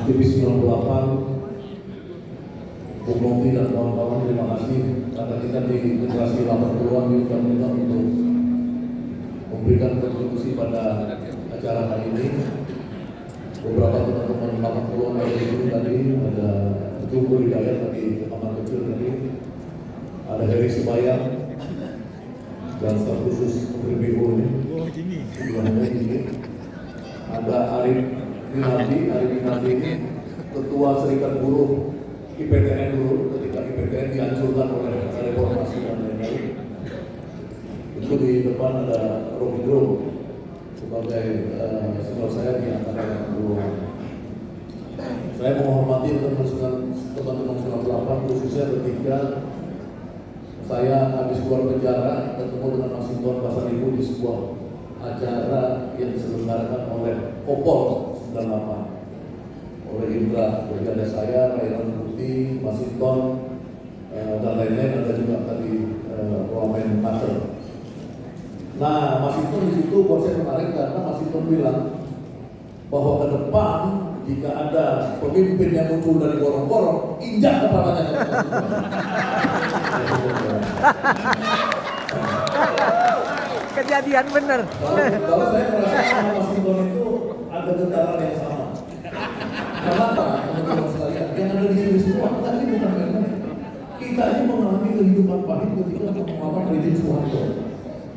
aktivis 98, Bung Lompi dan kawan-kawan, terima kasih karena kita di generasi 80-an diundang-undang untuk memberikan kontribusi pada acara hari ini. Beberapa teman-teman 80-an ada di sini tadi, ada Tunggu Hidayat tadi, kamar kecil tadi, ada Heri Sebayang dan staf khusus Menteri BO ini, ada Arif Minardi ini ketua Serikat Buruh IPTN dulu ketika IPTN dihancurkan oleh reformasi dan lain-lain. Itu di depan ada Rocky Gerung sebagai senior saya di antara yang kedua. Saya menghormati teman-teman 98 khususnya ketika saya habis keluar penjara ketemu dengan Mas Hinton Pasaribu di sebuah acara yang diselenggarakan oleh Kopol 98 oleh Indra. Jadi ada saya, Raihan Putih, Mas Hinton dan lain-lain, ada juga tadi Romain Mater. Nah, Mas Hinton di situ buat saya menarik karena Mas Hinton bilang bahwa ke depan jika ada pemimpin yang muncul dari gorong-gorong, injak kepalanya. Kejadian bener. Kalau saya merasakan Mas Hinton itu ada getaran yang sama. Kenapa? Teman-teman sekalian, yang ada di sini semua tadi bukan main-main. Kita ini mengalami kehidupan pahit ketika melawan rejim Soeharto.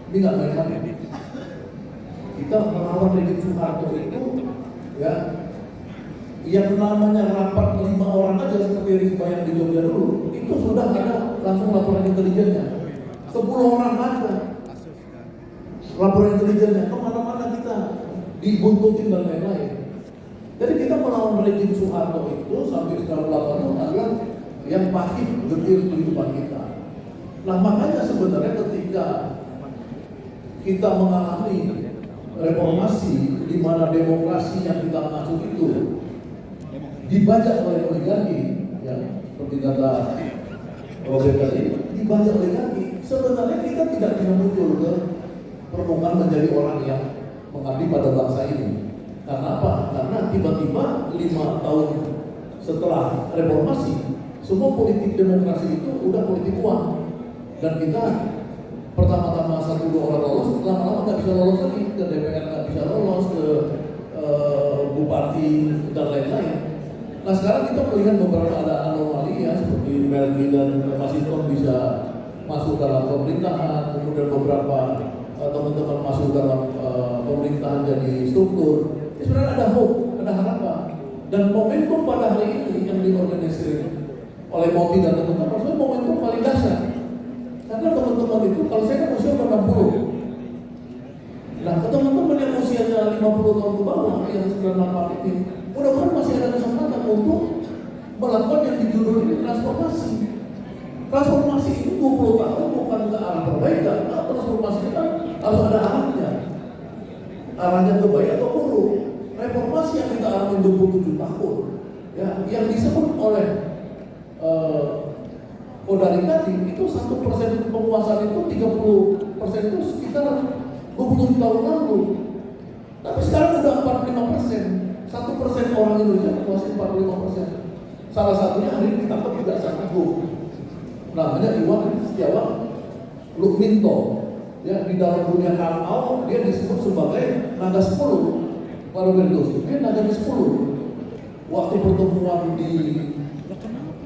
Ini nggak main-main. Kita melawan rejim Soeharto itu, ya, yang namanya rapat 5 orang aja seperti Risbayang di Jogja dulu, itu sudah ada langsung laporan intelijennya. 10 orang ada laporan intelijennya, kemana-mana kita dibuntutin dan lain-lain. Jadi kita melawan rejim Soeharto itu sampai 98 adalah yang pahit getir kehidupan kita. Nah makanya sebenarnya ketika kita mengalami reformasi di mana demokrasi yang kita maksud itu dibajak oleh oligarki, ya seperti kata Robert tadi, dibajak oligarki. Sebenarnya kita tidak bisa muncul ke permukaan menjadi orang yang mengabdi pada bangsa ini. Karena apa? Karena tiba-tiba 5 tahun setelah reformasi, semua politik demokrasi itu udah politik uang. Dan kita pertama-tama 1-2 orang lolos, lama-lama nggak bisa lolos lagi ke DPR, nggak bisa lolos ke bupati dan lain-lain. Nah sekarang kita melihat beberapa ada anomali ya, seperti Melgi dan Mas Hinton bisa masuk dalam pemerintahan, kemudian beberapa teman-teman masuk dalam pemerintahan jadi struktur. Sebenarnya ada hope, ada harapan. Dan momentum pada hari ini yang diorganisir oleh Moti dan teman-teman, maksudnya momentum paling dasar. Karena teman-teman itu, kalau saya kan usia 60. Nah, teman-teman yang usianya 50 tahun ke bawah, yang 98 ini, mudah-mudahan masih ada kesempatan untuk melakukan yang dijudul ini transformasi. Transformasi ini 20 tahun bukan ke arah perbaikan, nah, transformasi ini kan harus ada arahnya. Arahnya ke baik atau buruk. Reformasi yang kita alami 27 tahun, ya, yang disebut oleh Kodari tadi itu 1% penguasaan itu 30% itu sekitar 27 tahun lalu. Tapi sekarang udah 45%. 1% orang Indonesia menguasai 45%. Salah satunya hari ini ditangkap juga sangat agung. Namanya Iwan Setiawan Lukminto. Ya, di dalam dunia KAU dia disebut sebagai naga 10. Para Berdos, dia naga 10. Waktu pertemuan di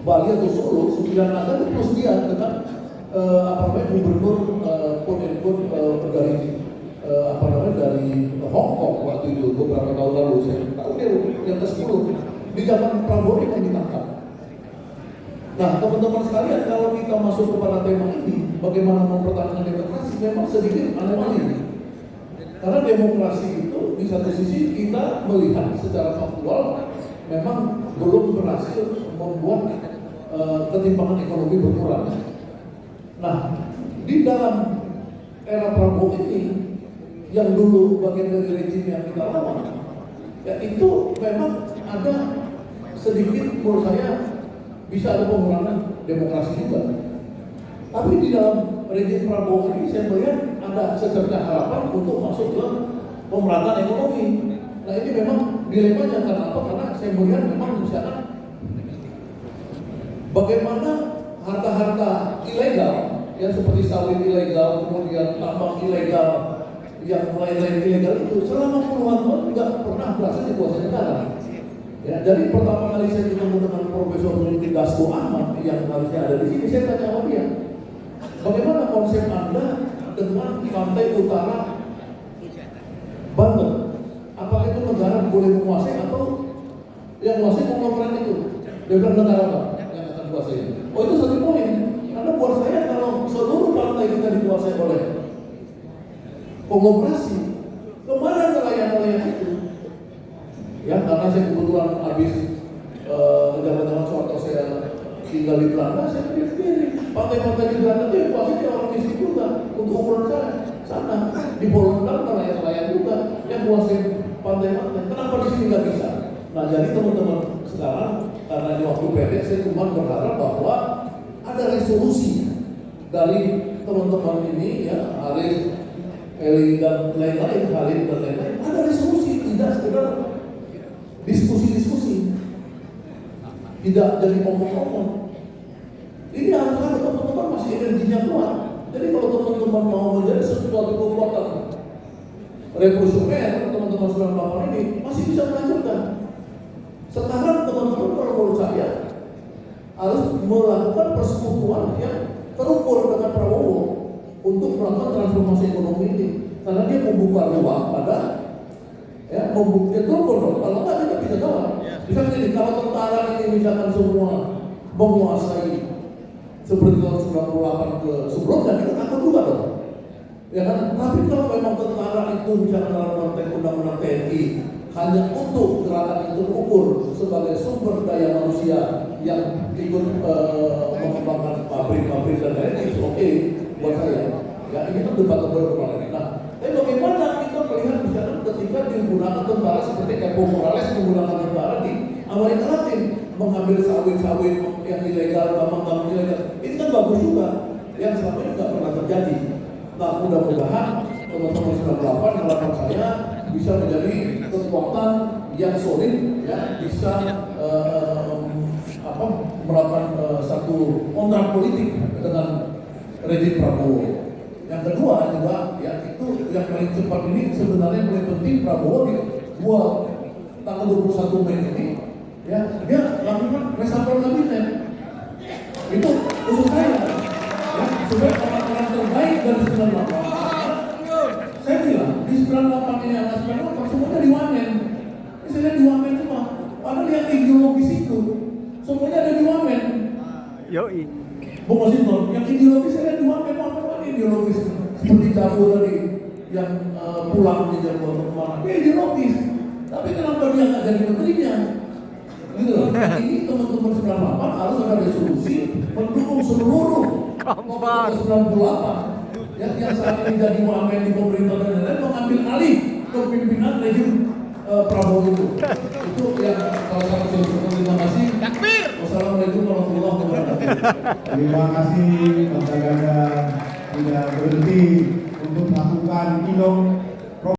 Bali atau Solo, 9 naga itu plus dia dengan gubernur dari dari Hong Kong waktu itu beberapa tahun lalu. Saya tahu dia yang ke-10 di zaman Prabowo yang ditangkap. Nah, teman-teman sekalian, kalau kita masuk kepada tema ini, bagaimana mempertahankan demokrasi, memang sedikit anomali. Karena demokrasi itu di satu sisi kita melihat secara faktual memang belum berhasil membuat ketimpangan ekonomi berkurang. Nah, di dalam era Prabowo ini yang dulu bagian dari rejim yang kita lawan, ya itu memang ada sedikit menurut saya bisa ada pengurangan demokrasi juga. Tapi di dalam rejim Prabowo ini saya melihat ada secerca harapan untuk masuk ke pemerataan ekonomi. Nah ini memang dilemanya karena apa? Karena saya melihat memang misalkan bagaimana harta-harta ilegal yang seperti sawit ilegal, kemudian tambang ilegal, yang lain-lain ilegal itu selama puluhan tahun tidak pernah berhasil dikuasai negara. Ya, dari pertama kali saya ketemu dengan Profesor Multi Dasko Ahmad yang harusnya ada di sini, saya tanya sama dia, bagaimana konsep Anda dengan pantai utara Banten? Apakah itu negara boleh menguasai atau yang menguasai konglomerat itu? Dia bilang negara apa yang akan dikuasai? Oh itu satu poin. Karena buat saya kalau seluruh pantai kita dikuasai oleh konglomerasi, kemana nelayan-nelayan itu? Ya karena saya kebetulan habis zaman-zaman waktu saya tinggal di Belanda, saya pikir sendiri pantai-pantai di Belanda itu yang kuasai orang miskin juga untuk ukuran saya. Sana di Volendam nelayan-nelayan juga yang kuasai pantai-pantai. Kenapa di sini nggak bisa? Nah jadi teman-teman sekarang karena di waktu pendek saya cuma berharap bahwa ada resolusi dari teman-teman ini ya Haris, Eli dan lain-lain, Khalid dan lain-lain. Ada resolusi, tidak sekedar diskusi-diskusi, tidak jadi omong-omong. Ini harus ada teman-teman masih energinya kuat. Jadi kalau teman-teman mau menjadi sesuatu kekuatan revolusioner, teman-teman 98 ini masih bisa melanjutkan. Sekarang teman-teman kalau menurut saya harus melakukan persekutuan yang terukur dengan Prabowo untuk melakukan transformasi ekonomi ini. Karena dia membuka ruang pada ya, membuka terukur dong. Kalau nggak kita bisa jawab. Misalnya ini, kalau tentara ini misalkan semua menguasai seperti tahun 98 ke sebelumnya, kita takut juga dong. Ya kan? Tapi kalau memang tentara itu misalkan dalam konteks undang-undang TNI hanya untuk gerakan itu terukur sebagai sumber daya manusia yang ikut mengembangkan pabrik-pabrik dan lain-lain, oke buat saya. Ya ini kan debat-debat kemarin. Nah, tapi bagaimana kita melihat misalkan ketika digunakan tentara seperti Evo Morales menggunakan tentara di Amerika Latin, mengambil sawit-sawit yang ilegal, tambang-tambang ilegal. Ini kan bagus juga, yang selama ini tidak pernah terjadi. Nah, mudah-mudahan teman-teman 98 harapan saya bisa menjadi kekuatan yang solid, ya bisa melakukan satu kontrak politik dengan rejim Prabowo. Yang kedua juga, ya itu yang paling cepat ini sebenarnya paling penting Prabowo di tanggal 21 Mei ini, ya dia lakukan reshuffle kabinet. Itu usul saya, ya supaya orang-orang terbaik dari 98. Saya bilang di 98 ini anak 98 semuanya diwamen. Misalnya diwamen semua. Padahal yang ideologis itu semuanya ada diwamen. Yoi. Bung Masinton, yang ideologis ada diwamen. Apa ideologis? Seperti Jabu tadi yang pulang di Jabu atau kemana? Dia ideologis. Tapi kenapa dia nggak jadi menterinya? Gitu loh. Ini teman-teman 98 harus ada resolusi mendukung seluruh kelompok 98. Yang saat ini jadi wamen di pemerintah dan lain-lain mengambil alih kepimpinan rejim Prabowo itu. Itu yang salah satu solusi. Terima kasih. Wassalamualaikum warahmatullahi wabarakatuh. Terima kasih Pak Ganda tidak berhenti untuk melakukan